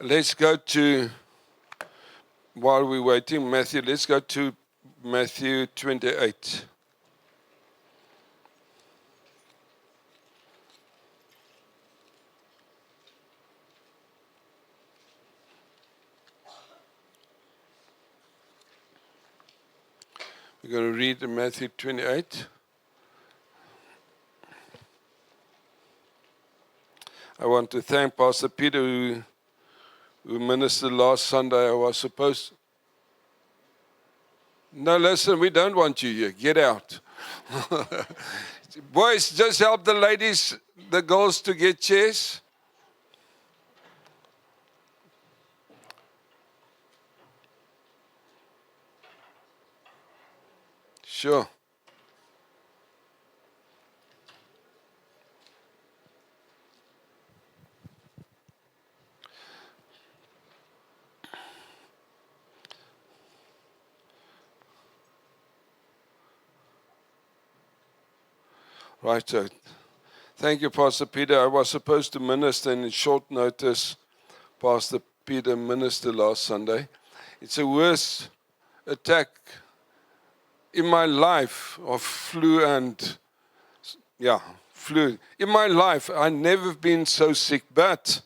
Let's go to, while we're waiting, let's go to Matthew 28. We're going to read Matthew 28. I want to thank Pastor Peter who ministered last Sunday. I was supposed. No, listen, we don't want you here. Get out. Boys, just help the ladies, the girls to get chairs. Sure. Right, so thank you, Pastor Peter. I was supposed to minister, and in short notice, Pastor Peter ministered last Sunday. It's the worst attack in my life of flu. In my life, I've never been so sick, but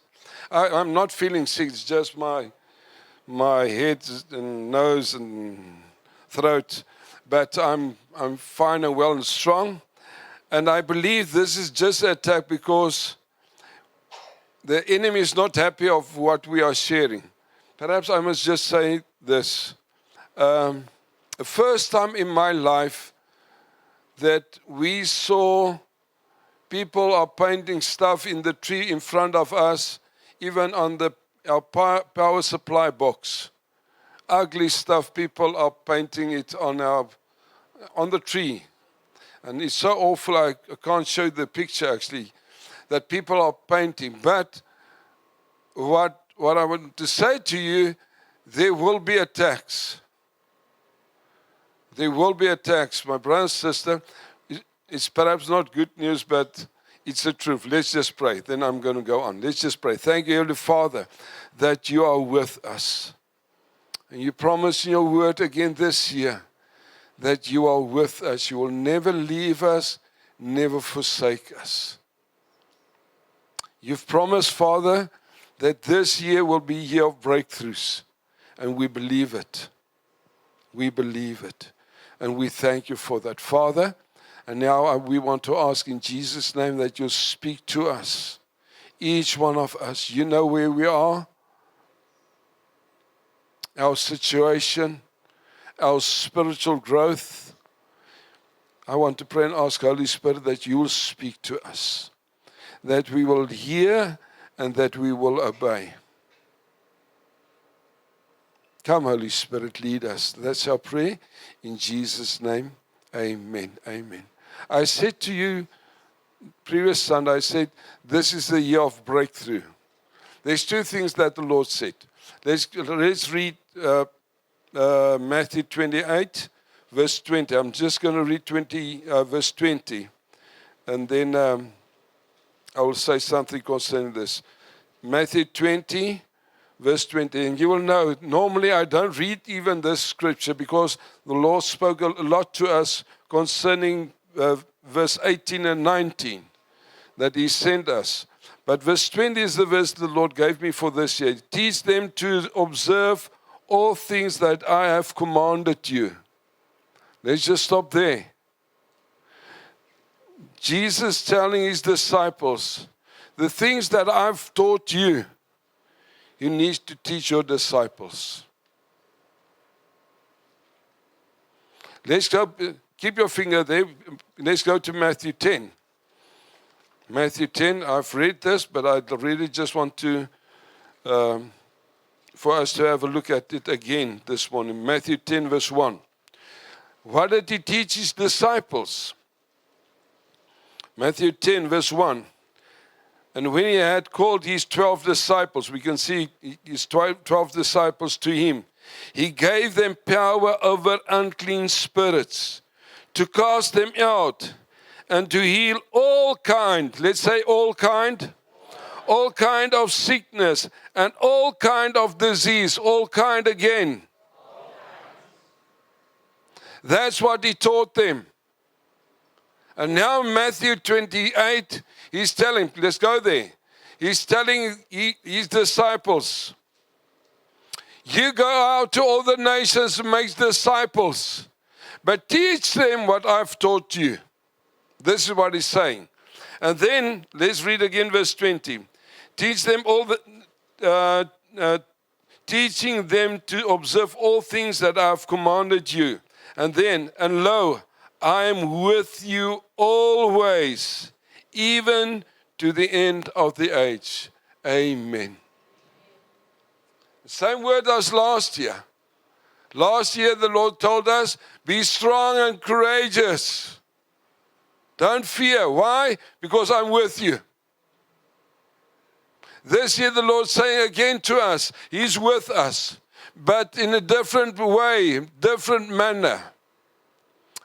I'm not feeling sick. It's just my head and nose and throat, but I'm fine and well and strong. And I believe this is just an attack because the enemy is not happy of what we are sharing. Perhaps I must just say this. The first time in my life that we saw people are painting stuff in the tree in front of us, even on our power supply box. Ugly stuff, people are painting it on the tree. And it's so awful, I can't show you the picture actually, that people are painting. But what I want to say to you, there will be attacks. There will be attacks. My brother and sister, it's perhaps not good news, but it's the truth. Let's just pray. Then I'm going to go on. Let's just pray. Thank you, Heavenly Father, that you are with us. And you promise in your word again this year that you are with us. You will never leave us, never forsake us. You've promised, Father, that this year will be a year of breakthroughs. And we believe it. We believe it. And we thank you for that, Father. And now we want to ask in Jesus' name that you'll speak to us. Each one of us. You know where we are. Our situation. Our spiritual growth. I want to pray and ask Holy Spirit that you will speak to us. That we will hear and that we will obey. Come, Holy Spirit, lead us. That's our prayer. In Jesus' name, amen. Amen. I said to you previous Sunday, I said, this is the year of breakthrough. There's two things that the Lord said. Let's read Matthew 28, verse 20. I'm just going to read verse 20. And then I will say something concerning this. Matthew 20, verse 20. And you will know, normally I don't read even this scripture because the Lord spoke a lot to us concerning verse 18 and 19 that he sent us. But verse 20 is the verse the Lord gave me for this year. Teach them to observe all things that I have commanded you. Let's just stop there. Jesus telling his disciples, the things that I've taught you, you need to teach your disciples. Let's go, keep your finger there. Let's go to Matthew 10. Matthew 10, I've read this, but I really just want to, for us to have a look at it again this morning. Matthew 10, verse 1. What did he teach his disciples? Matthew 10, verse 1. And when he had called his 12 disciples, we can see his 12 disciples to him, he gave them power over unclean spirits, to cast them out, and to heal all kind. Let's say all kind. all kind of sickness, and all kind of disease, all kind again. That's what he taught them. And now Matthew 28, he's telling, let's go there. He's telling his disciples, you go out to all the nations and make disciples, but teach them what I've taught you. This is what he's saying. And then, let's read again verse 20. Teach them teaching them to observe all things that I have commanded you. And then, and lo, I am with you always, even to the end of the age. Amen. Same word as last year. Last year the Lord told us, be strong and courageous. Don't fear. Why? Because I'm with you. This year the Lord's saying again to us, He's with us, but in a different way, different manner.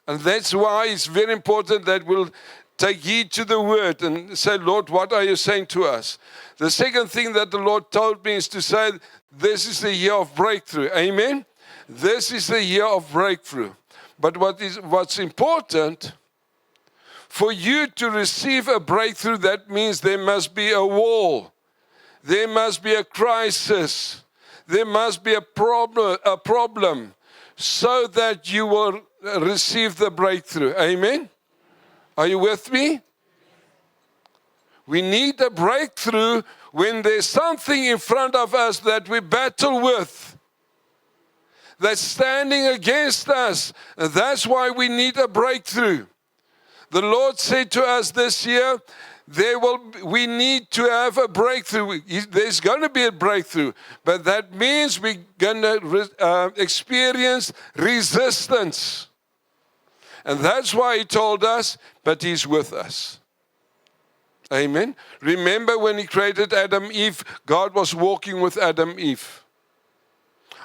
And that's why it's very important that we'll take heed to the word and say, Lord, what are you saying to us? The second thing that the Lord told me is to say, this is the year of breakthrough. Amen? This is the year of breakthrough. But what's important, for you to receive a breakthrough, that means there must be a wall. There must be a crisis. There must be a problem, so that you will receive the breakthrough. Amen? Are you with me? We need a breakthrough when there's something in front of us that we battle with, that's standing against us. And that's why we need a breakthrough. The Lord said to us this year, we need to have a breakthrough. There's going to be a breakthrough, but that means we're going to experience resistance. And that's why He told us, but He's with us. Amen. Remember when He created Adam and Eve, God was walking with Adam and Eve.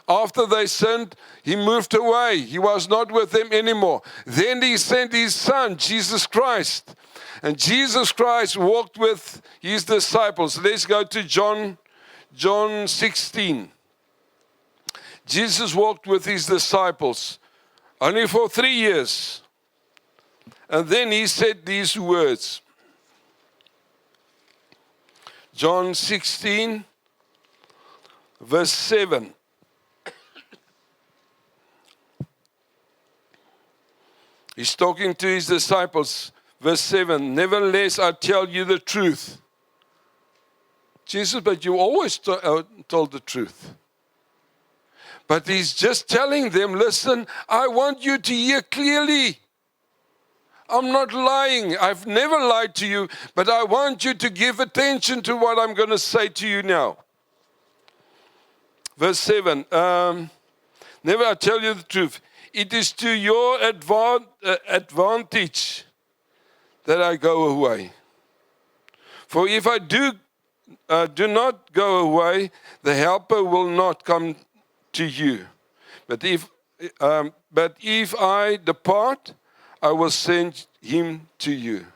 After they sinned, He moved away. He was not with them anymore. Then He sent His Son, Jesus Christ. And Jesus Christ walked with His disciples. Let's go to John 16. Jesus walked with His disciples only for 3 years. And then He said these words. John 16, verse 7. He's talking to His disciples. Verse 7, nevertheless, I tell you the truth. Jesus, but you always told the truth. But He's just telling them, listen, I want you to hear clearly. I'm not lying. I've never lied to you, but I want you to give attention to what I'm going to say to you now. Verse 7, never I tell you the truth. It is to your advantage that I go away. For if I do not go away, the Helper will not come to you. But if I depart, I will send Him to you.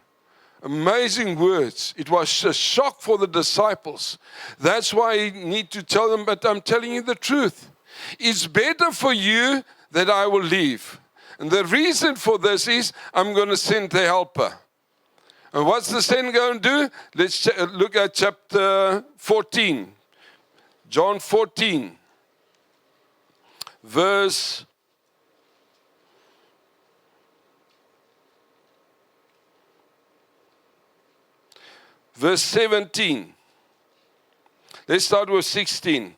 Amazing words. It was a shock for the disciples. That's why He need to tell them, but I'm telling you the truth. It's better for you that I will leave. And the reason for this is I'm going to send the Helper. And what's the Son going to do? Let's look at chapter 14. John 14. Verse 17. Let's start with 16.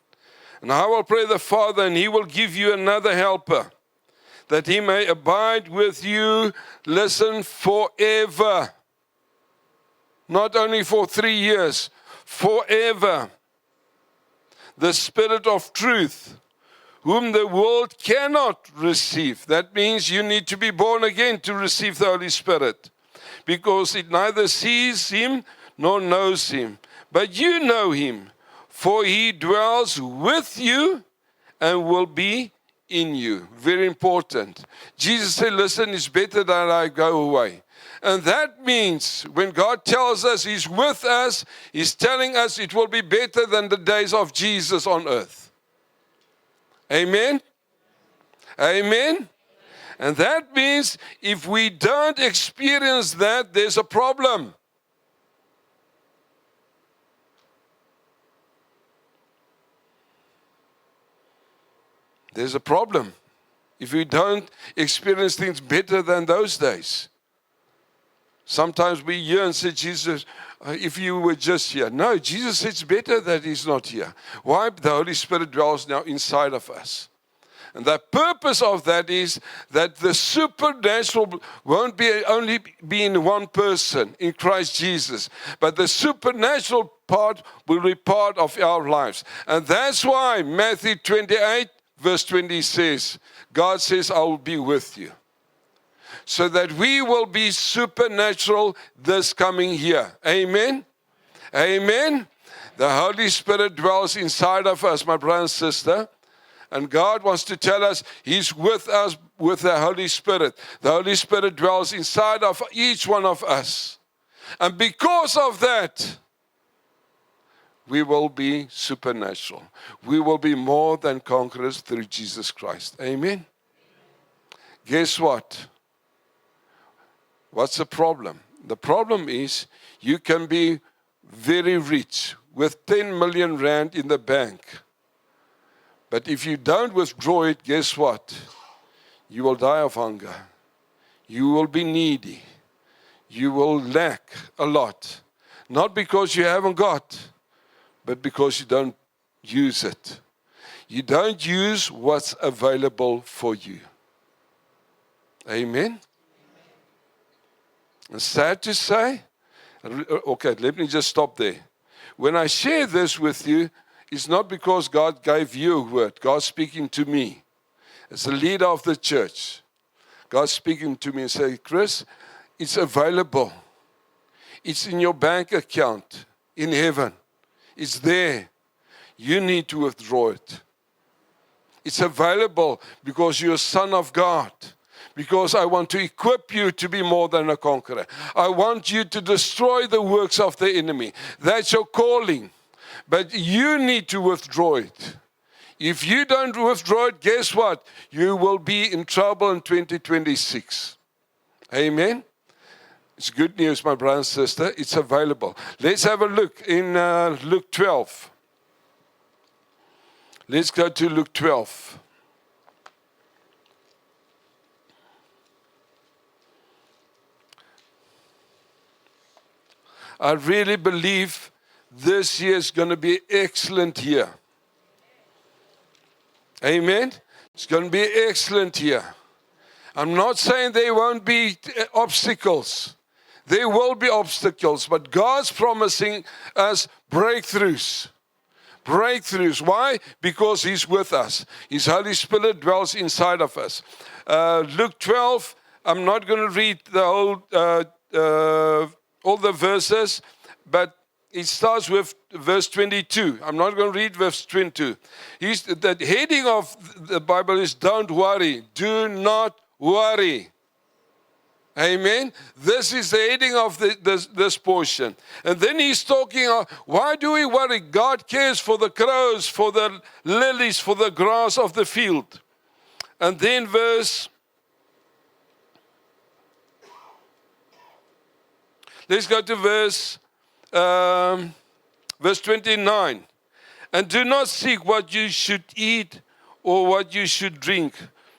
And I will pray the Father, and He will give you another helper, that He may abide with you, listen, forever. Not only for 3 years, forever. The Spirit of truth, whom the world cannot receive. That means you need to be born again to receive the Holy Spirit, because it neither sees Him nor knows Him. But you know Him, for He dwells with you and will be in you. Very important. Jesus said, listen, it's better that I go away. And that means when God tells us He's with us, He's telling us it will be better than the days of Jesus on earth. Amen? Amen? And that means if we don't experience that, there's a problem. There's a problem if we don't experience things better than those days. Sometimes we hear and say, Jesus, if you were just here. No, Jesus said it's better that He's not here. Why? The Holy Spirit dwells now inside of us. And the purpose of that is that the supernatural won't only be in one person, in Christ Jesus, but the supernatural part will be part of our lives. And that's why Matthew 28, verse 20 says, God says, I will be with you. So that we will be supernatural this coming year. Amen? Amen? The Holy Spirit dwells inside of us, my brother and sister. And God wants to tell us He's with us with the Holy Spirit. The Holy Spirit dwells inside of each one of us. And because of that, we will be supernatural. We will be more than conquerors through Jesus Christ. Amen? Guess what? What's the problem? The problem is you can be very rich with 10 million rand in the bank. But if you don't withdraw it, guess what? You will die of hunger. You will be needy. You will lack a lot. Not because you haven't got, but because you don't use it. You don't use what's available for you. Amen? And sad to say, okay, let me just stop there. When I share this with you, it's not because God gave you a word. God's speaking to me. As the leader of the church, God's speaking to me and saying, Chris, it's available. It's in your bank account in heaven. It's there. You need to withdraw it. It's available because you're a son of God. Because I want to equip you to be more than a conqueror. I want you to destroy the works of the enemy. That's your calling. But you need to withdraw it. If you don't withdraw it, guess what? You will be in trouble in 2026. Amen? It's good news, my brother and sister. It's available. Let's have a look in Luke 12. Let's go to Luke 12. I really believe this year is going to be an excellent year. Amen? It's going to be an excellent year. I'm not saying there won't be obstacles. There will be obstacles, but God's promising us breakthroughs. Breakthroughs. Why? Because He's with us. His Holy Spirit dwells inside of us. Luke 12, I'm not going to read the whole, all the verses, but it starts with verse 22. I'm not going to read verse 22. The heading of the Bible is don't worry. Do not worry. Amen. This is the heading of this portion. And then he's talking, why do we worry? God cares for the crows, for the lilies, for the grass of the field. And then let's go to verse 29. And do not seek what you should eat or what you should drink,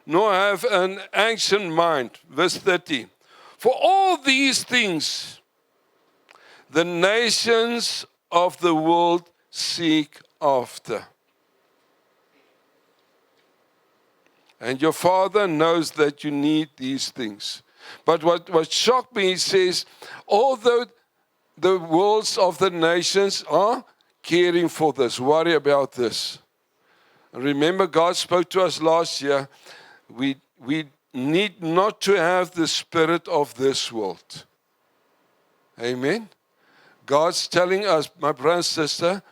nor have an anxious mind. Verse 30. For all these things, the nations of the world seek after. And your Father knows that you need these things. But what shocked me, he says, although the worlds of the nations are caring for this, worry about this. And remember, God spoke to us last year. We need not to have the spirit of this world. Amen? God's telling us, my brother and sister,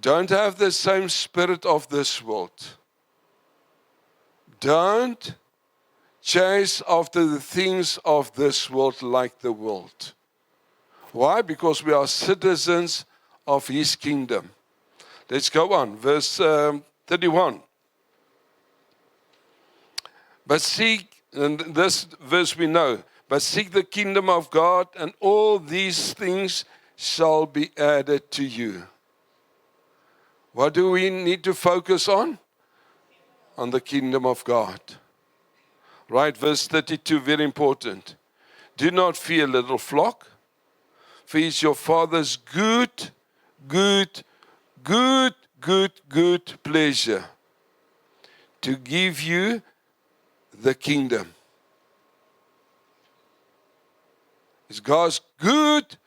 don't have the same spirit of this world. Don't chase after the things of this world like the world. Why? Because we are citizens of his kingdom. Let's go on. Verse 31. But seek, and this verse we know, but seek the kingdom of God, and all these things shall be added to you. What do we need to focus on? On the kingdom of God. Right, verse 32, very important. Do not fear, little flock, for it is your Father's good pleasure to give you the kingdom. It's God's good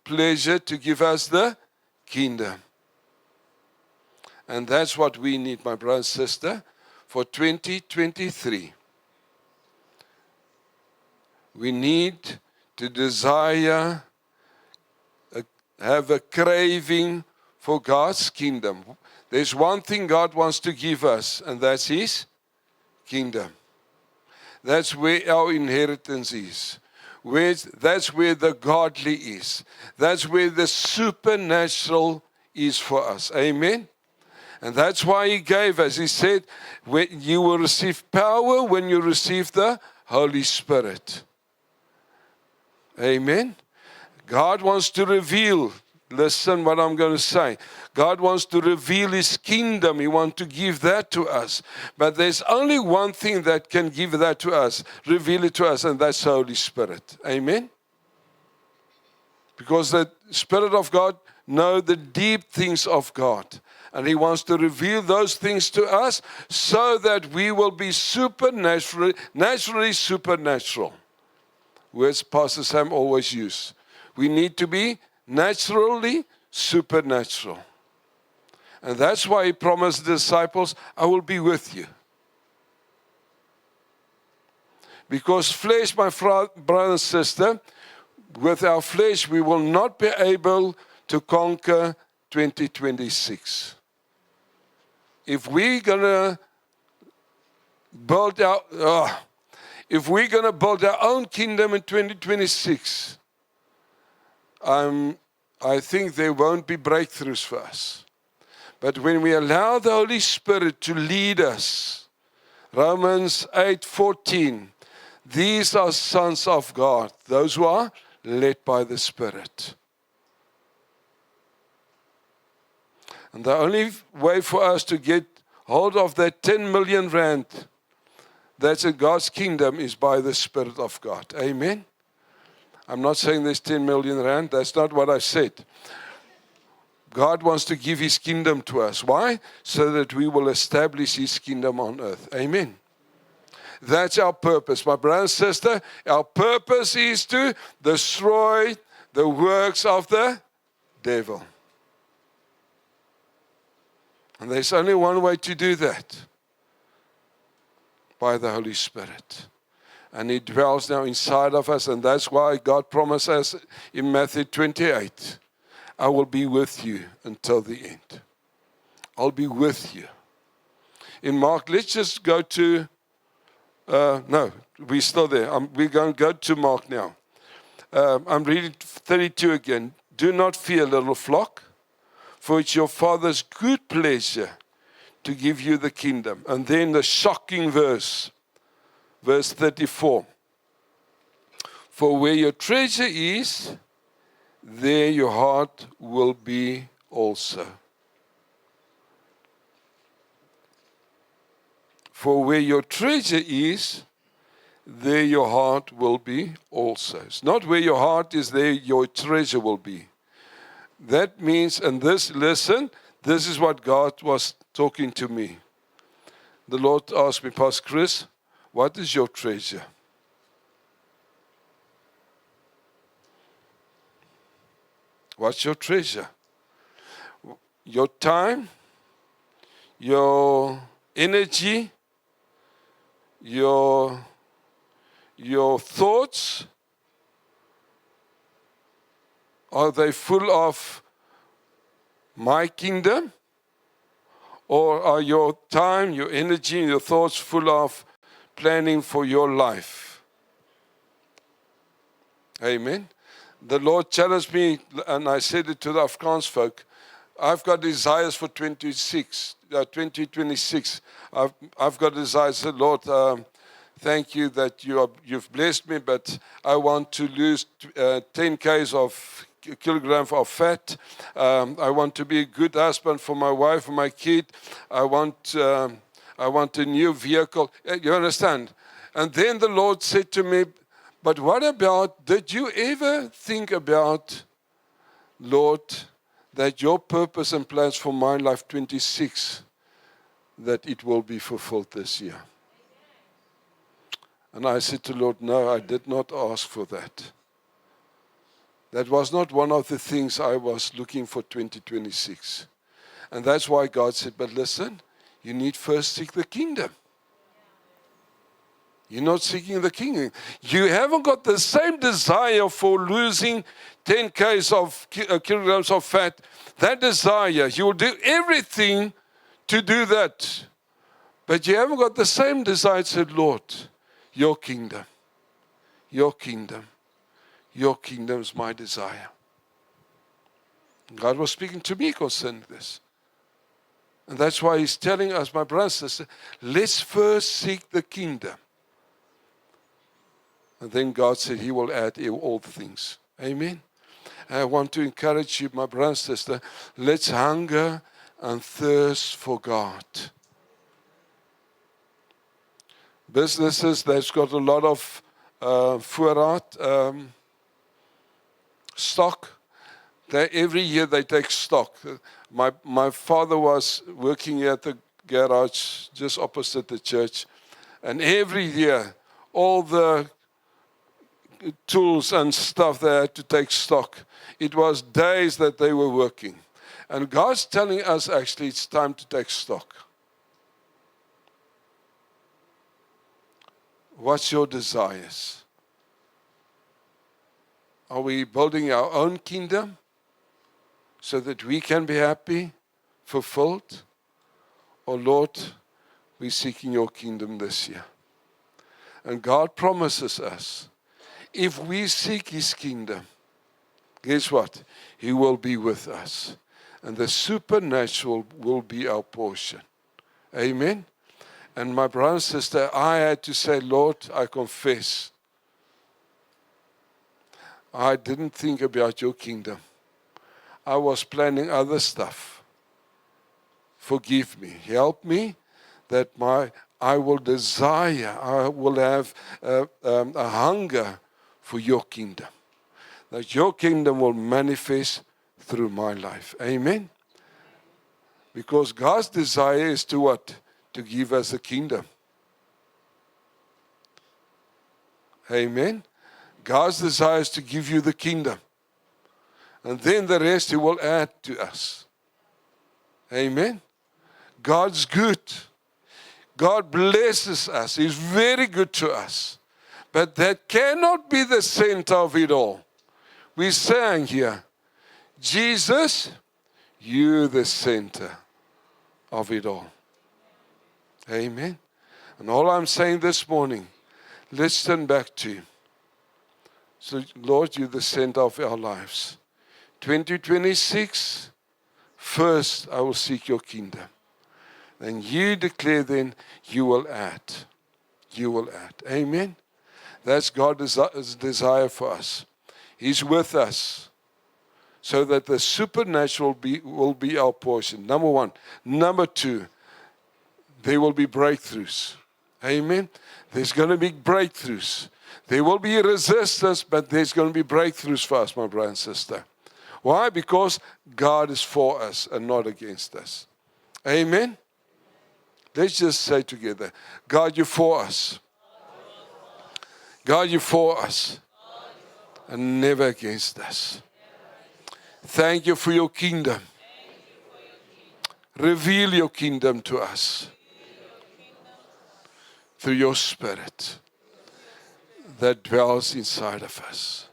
pleasure to give us the kingdom. And that's what we need, my brother and sister, for 2023. We need to desire, have a craving for God's kingdom. There's one thing God wants to give us, and that's his kingdom. That's where our inheritance is. That's where the godly is. That's where the supernatural is for us. Amen? And that's why he gave us. He said, you will receive power when you receive the Holy Spirit. Amen? God wants to reveal, listen what I'm going to say. God wants to reveal his kingdom. He wants to give that to us. But there's only one thing that can give that to us, reveal it to us, and that's the Holy Spirit. Amen? Because the Spirit of God knows the deep things of God. And he wants to reveal those things to us so that we will be naturally supernatural. Words Pastor Sam always use. We need to be naturally supernatural. And that's why he promised the disciples, I will be with you. Because flesh, my brother and sister, with our flesh, we will not be able to conquer 2026. If we're going to build our own kingdom in 2026, I think there won't be breakthroughs for us. But when we allow the Holy Spirit to lead us, Romans 8:14, these are sons of God, those who are led by the Spirit. And the only way for us to get hold of that 10 million rand that's in God's kingdom is by the Spirit of God. Amen? I'm not saying there's 10 million rand. That's not what I said. God wants to give his kingdom to us. Why? So that we will establish his kingdom on earth. Amen? That's our purpose. My brother and sister, our purpose is to destroy the works of the devil. And there's only one way to do that. By the Holy Spirit. And he dwells now inside of us. And that's why God promised us in Matthew 28, I will be with you until the end. I'll be with you. In Mark, let's just go to, no, we're still there. We're going to go to Mark now. I'm reading 32 again. Do not fear, little flock, for it's your Father's good pleasure to give you the kingdom. And then the shocking verse 34. For where your treasure is, there your heart will be also. For where your treasure is, there your heart will be also. It's not where your heart is, there your treasure will be. That means, and this, listen, this is what God was talking to me. The Lord asked me, Pastor Chris, what is your treasure? What's your treasure? Your time, your energy, your thoughts, are they full of my kingdom? Or are your time, your energy, and your thoughts full of planning for your life. Amen. The Lord challenged me, and I said it to the Afrikaans folk, I've got desires for 2026. I've got desires. I said, Lord, thank you that you've blessed me, but I want to lose 10 kilograms of fat. I want to be a good husband for my wife and my kid. I want a new vehicle. You understand? And then the Lord said to me, but what about, did you ever think about, Lord, that your purpose and plans for my life 26, that it will be fulfilled this year? And I said to the Lord, no, I did not ask for that. That was not one of the things I was looking for 2026. And that's why God said, but listen, you need first seek the kingdom. You're not seeking the kingdom. You haven't got the same desire for losing 10 kilograms of fat. That desire, you will do everything to do that. But you haven't got the same desire. Said, Lord, your kingdom, your kingdom, your kingdom is my desire. God was speaking to me concerning this. And that's why he's telling us, my brothers and sisters, let's first seek the kingdom. And then God said he will add all things. Amen. And I want to encourage you, my brother and sister, let's hunger and thirst for God. Businesses that's got a lot of voorraad, stock, every year they take stock. My father was working at the garage just opposite the church, and every year all the tools and stuff they had to take stock. It was days that they were working. And God's telling us actually it's time to take stock. What's your desires? Are we building our own kingdom so that we can be happy, fulfilled? Or Lord, we're seeking your kingdom this year. And God promises us, if we seek his kingdom, guess what? He will be with us. And the supernatural will be our portion. Amen? And my brother and sister, I had to say, Lord, I confess, I didn't think about your kingdom. I was planning other stuff. Forgive me. Help me that I will desire, I will have a hunger for your kingdom. That your kingdom will manifest through my life. Amen? Because God's desire is to what? To give us a kingdom. Amen? God's desire is to give you the kingdom. And then the rest he will add to us. Amen? God's good. God blesses us. He's very good to us. But that cannot be the center of it all. We sang here, Jesus, you're the center of it all. Amen. And all I'm saying this morning, let's turn back to him. So, Lord, you're the center of our lives. 2026, first I will seek your kingdom. And you declare then, you will add. You will add. Amen. That's God's desire for us. He's with us so that the supernatural will be our portion. Number one. Number two, there will be breakthroughs. Amen. There's going to be breakthroughs. There will be resistance, but there's going to be breakthroughs for us, my brother and sister. Why? Because God is for us and not against us. Amen. Let's just say together, God, you're for us. God, you're for us. And never against us. Thank you for your kingdom. Reveal your kingdom to us. Through your Spirit that dwells inside of us.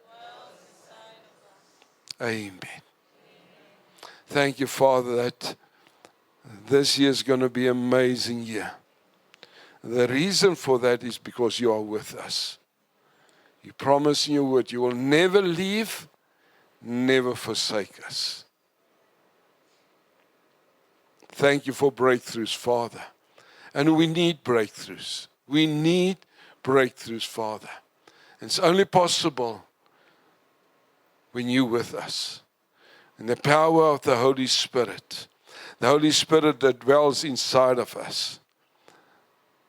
Amen. Thank you, Father, that this year is going to be an amazing year. The reason for that is because you are with us. You promise in your word you will never leave, never forsake us. Thank you for breakthroughs, Father. And we need breakthroughs. We need breakthroughs, Father. And it's only possible when you're with us. In the power of the Holy Spirit. The Holy Spirit that dwells inside of us.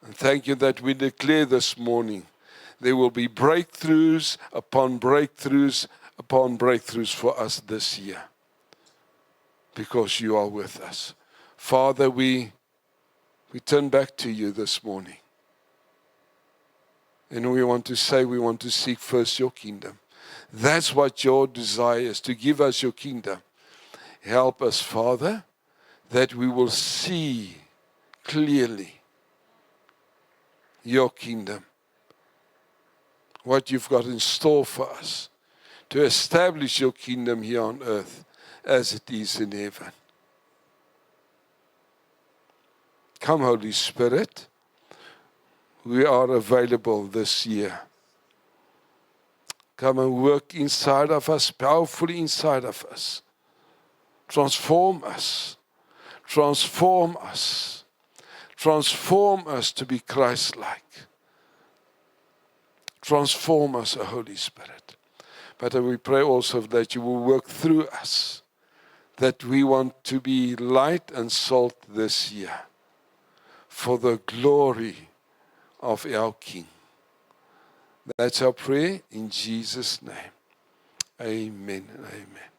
And thank you that we declare this morning there will be breakthroughs upon breakthroughs upon breakthroughs for us this year. Because you are with us. Father, we turn back to you this morning. And we want to say we want to seek first your kingdom. That's what your desire is, to give us your kingdom. Help us, Father, that we will see clearly your kingdom. What you've got in store for us. To establish your kingdom here on earth as it is in heaven. Come, Holy Spirit. We are available this year. Come and work inside of us, powerfully inside of us. Transform us. Transform us. Transform us to be Christ-like. Transform us, O Holy Spirit. But we pray also that you will work through us. That we want to be light and salt this year. For the glory of our King. That's our prayer in Jesus' name. Amen and amen.